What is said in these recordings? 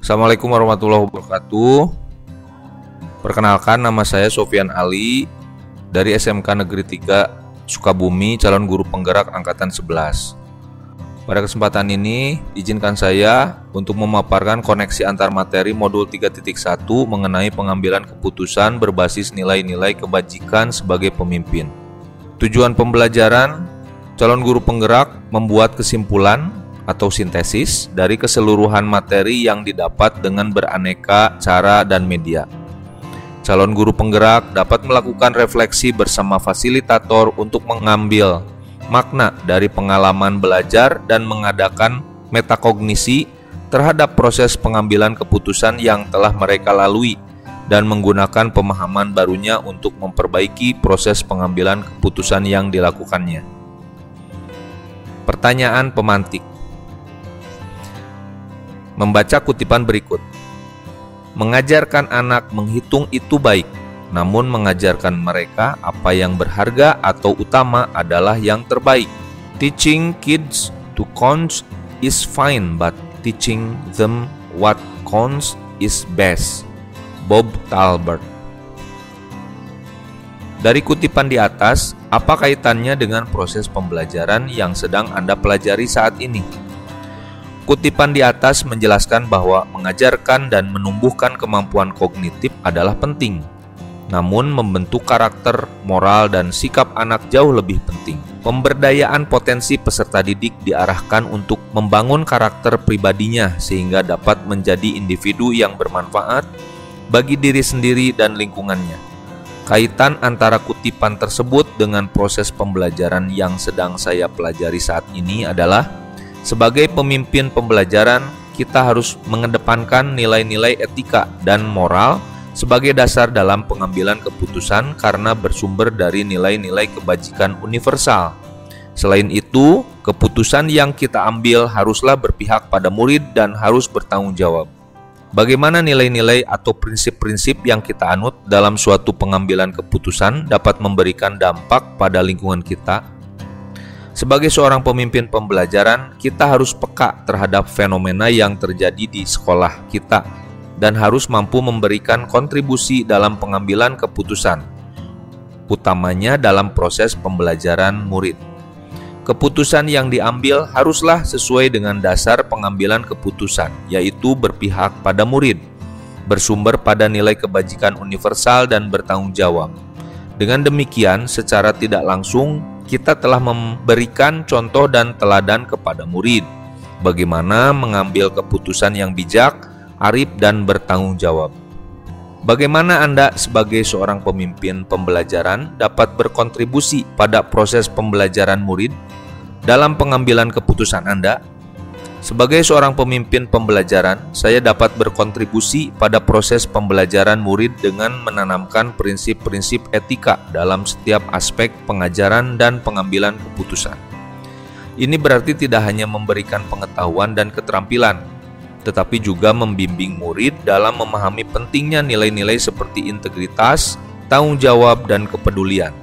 Assalamualaikum warahmatullahi wabarakatuh. Perkenalkan, nama saya Sofyan Ali dari SMK Negeri 3 Sukabumi, calon guru penggerak angkatan 11. Pada kesempatan ini, izinkan saya untuk memaparkan koneksi antar materi modul 3.1 mengenai pengambilan keputusan berbasis nilai-nilai kebajikan sebagai pemimpin. Tujuan pembelajaran, calon guru penggerak membuat kesimpulan atau sintesis dari keseluruhan materi yang didapat dengan beraneka cara dan media. Calon guru penggerak dapat melakukan refleksi bersama fasilitator untuk mengambil makna dari pengalaman belajar dan mengadakan metakognisi terhadap proses pengambilan keputusan yang telah mereka lalui dan menggunakan pemahaman barunya untuk memperbaiki proses pengambilan keputusan yang dilakukannya. Pertanyaan pemantik. Membaca kutipan berikut. Mengajarkan anak menghitung itu baik, namun mengajarkan mereka apa yang berharga atau utama adalah yang terbaik. Teaching kids to count is fine, but teaching them what counts is best. Bob Talbert. Dari kutipan di atas, apa kaitannya dengan proses pembelajaran yang sedang Anda pelajari saat ini? Kutipan di atas menjelaskan bahwa mengajarkan dan menumbuhkan kemampuan kognitif adalah penting. Namun membentuk karakter, moral, dan sikap anak jauh lebih penting. Pemberdayaan potensi peserta didik diarahkan untuk membangun karakter pribadinya sehingga dapat menjadi individu yang bermanfaat bagi diri sendiri dan lingkungannya. Kaitan antara kutipan tersebut dengan proses pembelajaran yang sedang saya pelajari saat ini adalah sebagai pemimpin pembelajaran, kita harus mengedepankan nilai-nilai etika dan moral sebagai dasar dalam pengambilan keputusan karena bersumber dari nilai-nilai kebajikan universal. Selain itu, keputusan yang kita ambil haruslah berpihak pada murid dan harus bertanggung jawab. Bagaimana nilai-nilai atau prinsip-prinsip yang kita anut dalam suatu pengambilan keputusan dapat memberikan dampak pada lingkungan kita? Sebagai seorang pemimpin pembelajaran, kita harus peka terhadap fenomena yang terjadi di sekolah kita dan harus mampu memberikan kontribusi dalam pengambilan keputusan, utamanya dalam proses pembelajaran murid. Keputusan yang diambil haruslah sesuai dengan dasar pengambilan keputusan, yaitu berpihak pada murid, bersumber pada nilai kebajikan universal dan bertanggung jawab. Dengan demikian, secara tidak langsung, kita telah memberikan contoh dan teladan kepada murid bagaimana mengambil keputusan yang bijak, arif, dan bertanggung jawab. Bagaimana Anda sebagai seorang pemimpin pembelajaran dapat berkontribusi pada proses pembelajaran murid dalam pengambilan keputusan Anda? Sebagai seorang pemimpin pembelajaran, saya dapat berkontribusi pada proses pembelajaran murid dengan menanamkan prinsip-prinsip etika dalam setiap aspek pengajaran dan pengambilan keputusan. Ini berarti tidak hanya memberikan pengetahuan dan keterampilan, tetapi juga membimbing murid dalam memahami pentingnya nilai-nilai seperti integritas, tanggung jawab, dan kepedulian.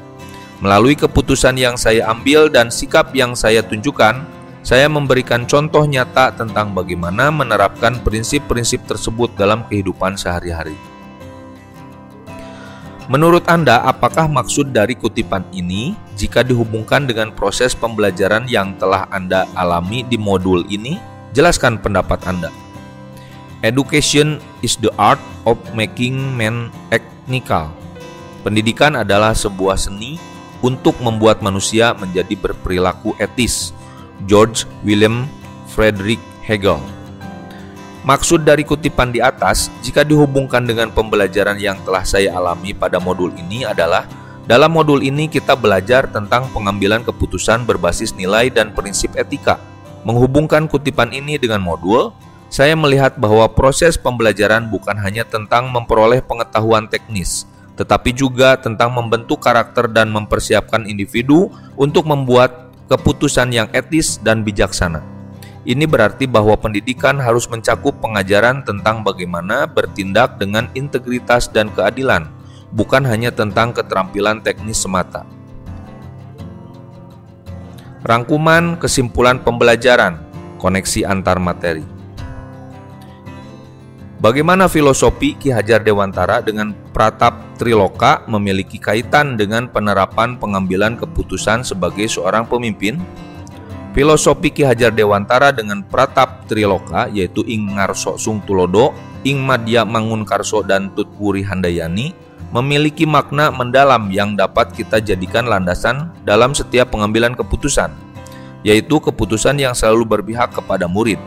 Melalui keputusan yang saya ambil dan sikap yang saya tunjukkan, saya memberikan contoh nyata tentang bagaimana menerapkan prinsip-prinsip tersebut dalam kehidupan sehari-hari. Menurut Anda, apakah maksud dari kutipan ini jika dihubungkan dengan proses pembelajaran yang telah Anda alami di modul ini? Jelaskan pendapat Anda. Education is the art of making men ethical. Pendidikan adalah sebuah seni untuk membuat manusia menjadi berperilaku etis. George William Friedrich Hegel. Maksud dari kutipan di atas, jika dihubungkan dengan pembelajaran yang telah saya alami pada modul ini adalah, dalam modul ini kita belajar tentang pengambilan keputusan berbasis nilai dan prinsip etika. Menghubungkan kutipan ini dengan modul, saya melihat bahwa proses pembelajaran bukan hanya tentang memperoleh pengetahuan teknis, tetapi juga tentang membentuk karakter dan mempersiapkan individu untuk membuat keputusan yang etis dan bijaksana. Ini berarti bahwa pendidikan harus mencakup pengajaran tentang bagaimana bertindak dengan integritas dan keadilan, bukan hanya tentang keterampilan teknis semata. Rangkuman kesimpulan pembelajaran, koneksi antar materi. Bagaimana filosofi Ki Hajar Dewantara dengan Pratap Triloka memiliki kaitan dengan penerapan pengambilan keputusan sebagai seorang pemimpin? Filosofi Ki Hajar Dewantara dengan Pratap Triloka, yaitu Ing Ngarso Sung Tulodo, Ing Madya Mangunkarso, dan Tutwuri Handayani, memiliki makna mendalam yang dapat kita jadikan landasan dalam setiap pengambilan keputusan, yaitu keputusan yang selalu berpihak kepada murid.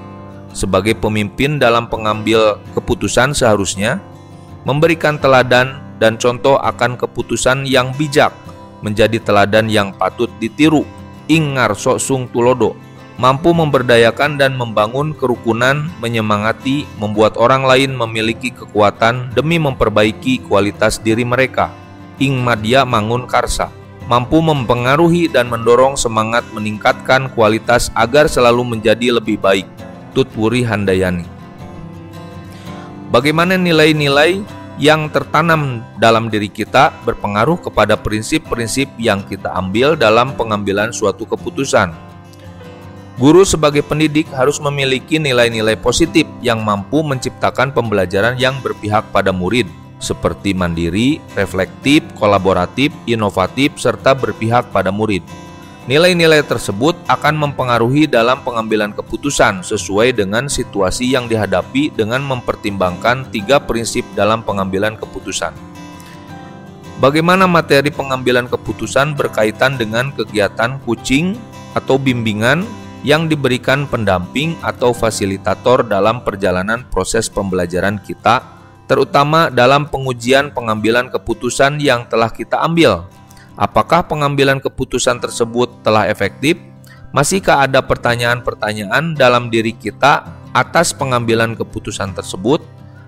Sebagai pemimpin dalam pengambil keputusan seharusnya memberikan teladan dan contoh akan keputusan yang bijak, menjadi teladan yang patut ditiru. Ing Ngarso Sung Tulodo, mampu memberdayakan dan membangun kerukunan, menyemangati, membuat orang lain memiliki kekuatan demi memperbaiki kualitas diri mereka. Ing Madya Mangunkarsa, mampu mempengaruhi dan mendorong semangat meningkatkan kualitas agar selalu menjadi lebih baik. Tutwuri Handayani. Bagaimana nilai-nilai yang tertanam dalam diri kita berpengaruh kepada prinsip-prinsip yang kita ambil dalam pengambilan suatu keputusan. Guru sebagai pendidik harus memiliki nilai-nilai positif yang mampu menciptakan pembelajaran yang berpihak pada murid, seperti mandiri, reflektif, kolaboratif, inovatif, serta berpihak pada murid. Nilai-nilai tersebut akan mempengaruhi dalam pengambilan keputusan sesuai dengan situasi yang dihadapi dengan mempertimbangkan 3 prinsip dalam pengambilan keputusan. Bagaimana materi pengambilan keputusan berkaitan dengan kegiatan coaching atau bimbingan yang diberikan pendamping atau fasilitator dalam perjalanan proses pembelajaran kita, terutama dalam pengujian pengambilan keputusan yang telah kita ambil. Apakah pengambilan keputusan tersebut telah efektif? Masihkah ada pertanyaan-pertanyaan dalam diri kita atas pengambilan keputusan tersebut?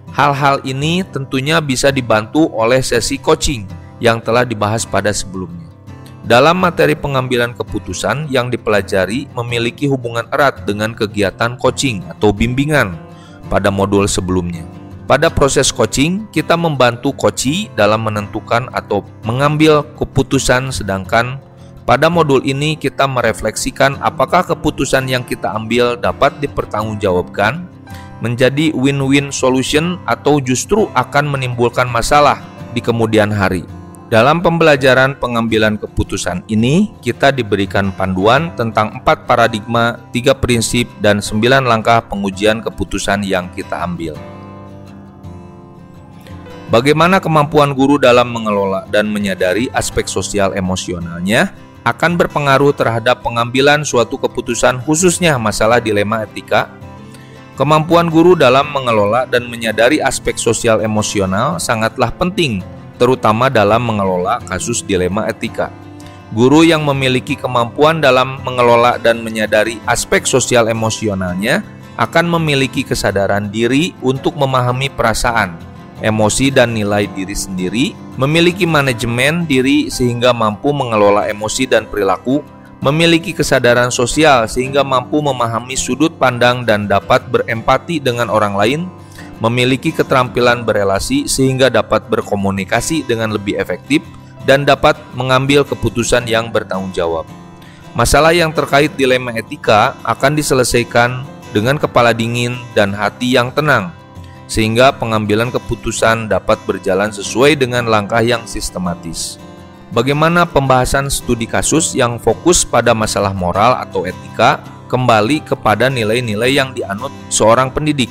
Hal-hal ini tentunya bisa dibantu oleh sesi coaching yang telah dibahas pada sebelumnya. Dalam materi pengambilan keputusan yang dipelajari memiliki hubungan erat dengan kegiatan coaching atau bimbingan pada modul sebelumnya. Pada proses coaching, kita membantu coachee dalam menentukan atau mengambil keputusan, sedangkan pada modul ini kita merefleksikan apakah keputusan yang kita ambil dapat dipertanggungjawabkan, menjadi win-win solution, atau justru akan menimbulkan masalah di kemudian hari. Dalam pembelajaran pengambilan keputusan ini, kita diberikan panduan tentang 4 paradigma, 3 prinsip, dan 9 langkah pengujian keputusan yang kita ambil. Bagaimana kemampuan guru dalam mengelola dan menyadari aspek sosial emosionalnya akan berpengaruh terhadap pengambilan suatu keputusan, khususnya masalah dilema etika. Kemampuan guru dalam mengelola dan menyadari aspek sosial emosional sangatlah penting, terutama dalam mengelola kasus dilema etika. Guru yang memiliki kemampuan dalam mengelola dan menyadari aspek sosial emosionalnya akan memiliki kesadaran diri untuk memahami perasaan, emosi, dan nilai diri sendiri, memiliki manajemen diri sehingga mampu mengelola emosi dan perilaku, memiliki kesadaran sosial sehingga mampu memahami sudut pandang dan dapat berempati dengan orang lain, memiliki keterampilan berelasi sehingga dapat berkomunikasi dengan lebih efektif, dan dapat mengambil keputusan yang bertanggung jawab. Masalah yang terkait dilema etika akan diselesaikan dengan kepala dingin dan hati yang tenang, sehingga pengambilan keputusan dapat berjalan sesuai dengan langkah yang sistematis. Bagaimana pembahasan studi kasus yang fokus pada masalah moral atau etika kembali kepada nilai-nilai yang dianut seorang pendidik.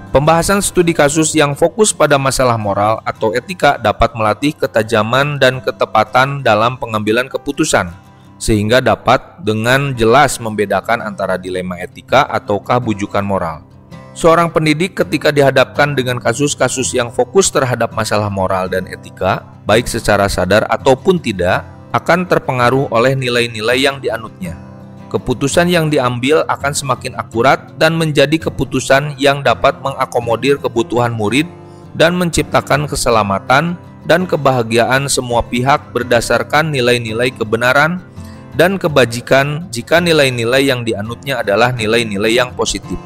Pembahasan studi kasus yang fokus pada masalah moral atau etika dapat melatih ketajaman dan ketepatan dalam pengambilan keputusan, sehingga dapat dengan jelas membedakan antara dilema etika ataukah bujukan moral. Seorang pendidik ketika dihadapkan dengan kasus-kasus yang fokus terhadap masalah moral dan etika, baik secara sadar ataupun tidak, akan terpengaruh oleh nilai-nilai yang dianutnya. Keputusan yang diambil akan semakin akurat dan menjadi keputusan yang dapat mengakomodir kebutuhan murid dan menciptakan keselamatan dan kebahagiaan semua pihak berdasarkan nilai-nilai kebenaran dan kebajikan jika nilai-nilai yang dianutnya adalah nilai-nilai yang positif.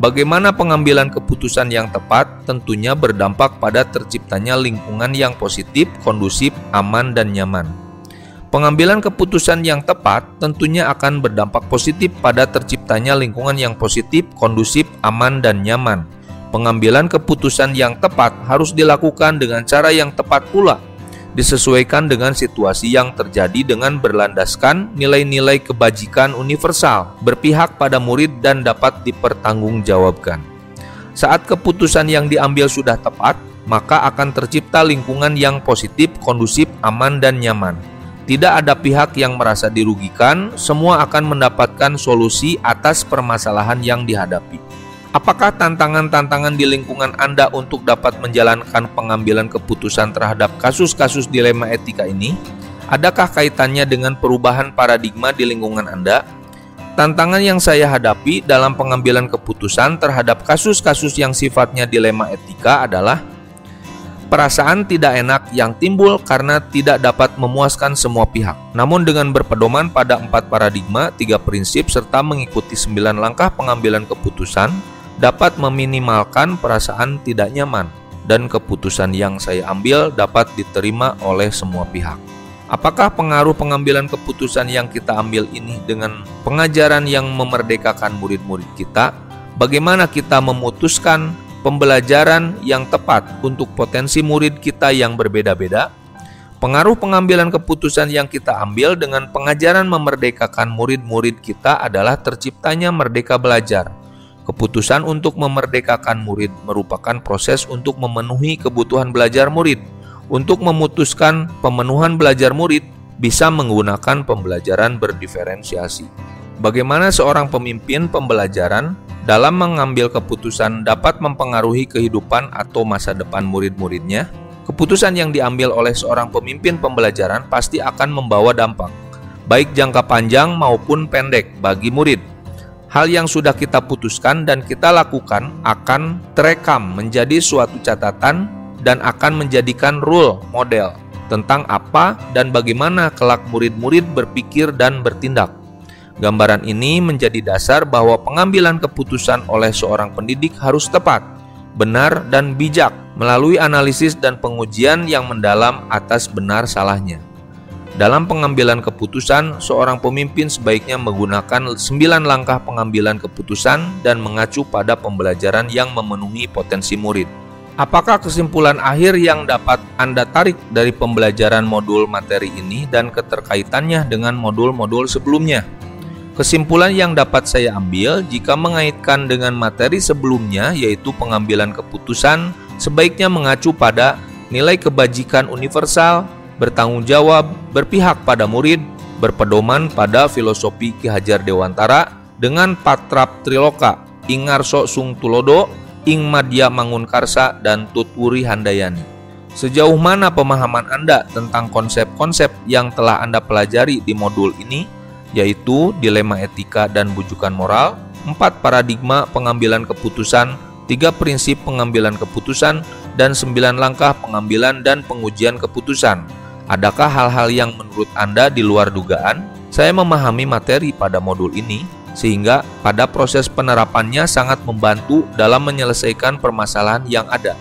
Bagaimana pengambilan keputusan yang tepat tentunya berdampak pada terciptanya lingkungan yang positif, kondusif, aman, dan nyaman. Pengambilan keputusan yang tepat tentunya akan berdampak positif pada terciptanya lingkungan yang positif, kondusif, aman, dan nyaman. Pengambilan keputusan yang tepat harus dilakukan dengan cara yang tepat pula, disesuaikan dengan situasi yang terjadi dengan berlandaskan nilai-nilai kebajikan universal, berpihak pada murid dan dapat dipertanggungjawabkan. Saat keputusan yang diambil sudah tepat, maka akan tercipta lingkungan yang positif, kondusif, aman, dan nyaman. Tidak ada pihak yang merasa dirugikan, semua akan mendapatkan solusi atas permasalahan yang dihadapi. Apakah tantangan-tantangan di lingkungan Anda untuk dapat menjalankan pengambilan keputusan terhadap kasus-kasus dilema etika ini? Adakah kaitannya dengan perubahan paradigma di lingkungan Anda? Tantangan yang saya hadapi dalam pengambilan keputusan terhadap kasus-kasus yang sifatnya dilema etika adalah perasaan tidak enak yang timbul karena tidak dapat memuaskan semua pihak. Namun dengan berpedoman pada 4 paradigma, 3 prinsip, serta mengikuti 9 langkah pengambilan keputusan, dapat meminimalkan perasaan tidak nyaman, dan keputusan yang saya ambil dapat diterima oleh semua pihak. Apakah pengaruh pengambilan keputusan yang kita ambil ini dengan pengajaran yang memerdekakan murid-murid kita? Bagaimana kita memutuskan pembelajaran yang tepat untuk potensi murid kita yang berbeda-beda? Pengaruh pengambilan keputusan yang kita ambil dengan pengajaran memerdekakan murid-murid kita adalah terciptanya merdeka belajar. Keputusan untuk memerdekakan murid merupakan proses untuk memenuhi kebutuhan belajar murid. Untuk memutuskan pemenuhan belajar murid, bisa menggunakan pembelajaran berdiferensiasi. Bagaimana seorang pemimpin pembelajaran dalam mengambil keputusan dapat mempengaruhi kehidupan atau masa depan murid-muridnya? Keputusan yang diambil oleh seorang pemimpin pembelajaran pasti akan membawa dampak, baik jangka panjang maupun pendek bagi murid. Hal yang sudah kita putuskan dan kita lakukan akan terekam menjadi suatu catatan dan akan menjadikan role model tentang apa dan bagaimana kelak murid-murid berpikir dan bertindak. Gambaran ini menjadi dasar bahwa pengambilan keputusan oleh seorang pendidik harus tepat, benar, dan bijak melalui analisis dan pengujian yang mendalam atas benar salahnya. Dalam pengambilan keputusan, seorang pemimpin sebaiknya menggunakan 9 langkah pengambilan keputusan dan mengacu pada pembelajaran yang memenuhi potensi murid. Apakah kesimpulan akhir yang dapat Anda tarik dari pembelajaran modul materi ini dan keterkaitannya dengan modul-modul sebelumnya? Kesimpulan yang dapat saya ambil jika mengaitkan dengan materi sebelumnya, yaitu pengambilan keputusan, sebaiknya mengacu pada nilai kebajikan universal, bertanggung jawab, berpihak pada murid, berpedoman pada filosofi Ki Hajar Dewantara dengan patrap triloka, Ingarso Sung Tulodo, Ing Madya Mangunkarsa, dan Tutwuri Handayani. Sejauh mana pemahaman Anda tentang konsep-konsep yang telah Anda pelajari di modul ini, yaitu dilema etika dan bujukan moral, 4 paradigma pengambilan keputusan, 3 prinsip pengambilan keputusan, dan 9 langkah pengambilan dan pengujian keputusan? Adakah hal-hal yang menurut Anda di luar dugaan? Saya memahami materi pada modul ini, sehingga pada proses penerapannya sangat membantu dalam menyelesaikan permasalahan yang ada.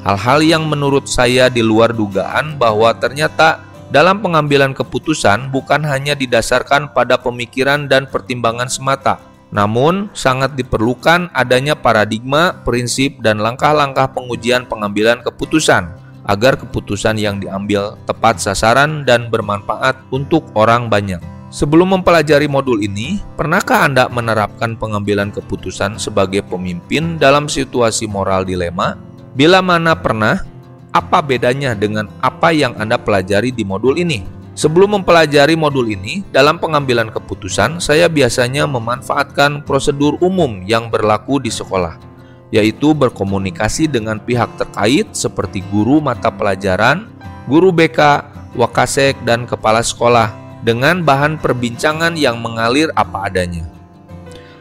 Hal-hal yang menurut saya di luar dugaan bahwa ternyata dalam pengambilan keputusan bukan hanya didasarkan pada pemikiran dan pertimbangan semata, namun sangat diperlukan adanya paradigma, prinsip, dan langkah-langkah pengujian pengambilan keputusan agar keputusan yang diambil tepat sasaran dan bermanfaat untuk orang banyak. Sebelum mempelajari modul ini, pernahkah Anda menerapkan pengambilan keputusan sebagai pemimpin dalam situasi moral dilema? Bila mana pernah, apa bedanya dengan apa yang Anda pelajari di modul ini? Sebelum mempelajari modul ini, dalam pengambilan keputusan, saya biasanya memanfaatkan prosedur umum yang berlaku di sekolah, yaitu berkomunikasi dengan pihak terkait seperti guru mata pelajaran, guru BK, wakasek, dan kepala sekolah dengan bahan perbincangan yang mengalir apa adanya.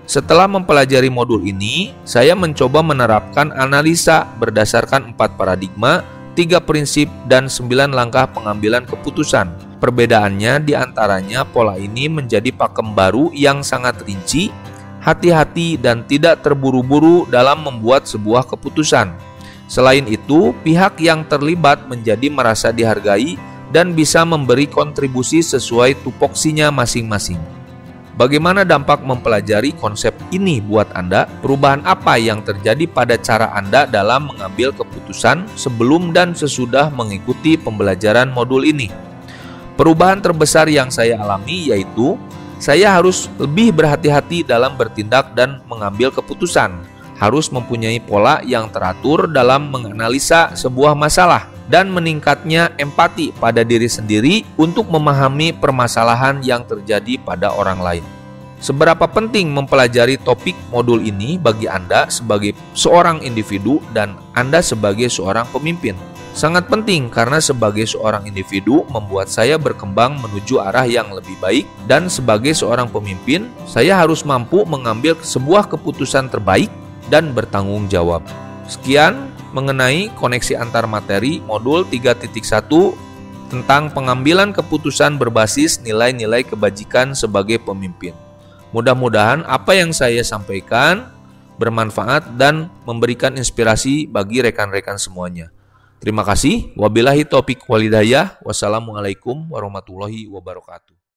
Setelah mempelajari modul ini, saya mencoba menerapkan analisa berdasarkan 4 paradigma, 3 prinsip, dan 9 langkah pengambilan keputusan. Perbedaannya diantaranya pola ini menjadi pakem baru yang sangat rinci, hati-hati, dan tidak terburu-buru dalam membuat sebuah keputusan. Selain itu, pihak yang terlibat menjadi merasa dihargai dan bisa memberi kontribusi sesuai tupoksinya masing-masing. Bagaimana dampak mempelajari konsep ini buat Anda? Perubahan apa yang terjadi pada cara Anda dalam mengambil keputusan sebelum dan sesudah mengikuti pembelajaran modul ini? Perubahan terbesar yang saya alami yaitu saya harus lebih berhati-hati dalam bertindak dan mengambil keputusan. Harus mempunyai pola yang teratur dalam menganalisa sebuah masalah dan meningkatnya empati pada diri sendiri untuk memahami permasalahan yang terjadi pada orang lain. Seberapa penting mempelajari topik modul ini bagi Anda sebagai seorang individu dan Anda sebagai seorang pemimpin? Sangat penting karena sebagai seorang individu membuat saya berkembang menuju arah yang lebih baik, dan sebagai seorang pemimpin saya harus mampu mengambil sebuah keputusan terbaik dan bertanggung jawab. Sekian mengenai koneksi antar materi modul 3.1 tentang pengambilan keputusan berbasis nilai-nilai kebajikan sebagai pemimpin. Mudah-mudahan apa yang saya sampaikan bermanfaat dan memberikan inspirasi bagi rekan-rekan semuanya. Terima kasih. Wabillahi taufiq walhidayah. Wassalamualaikum warahmatullahi wabarakatuh.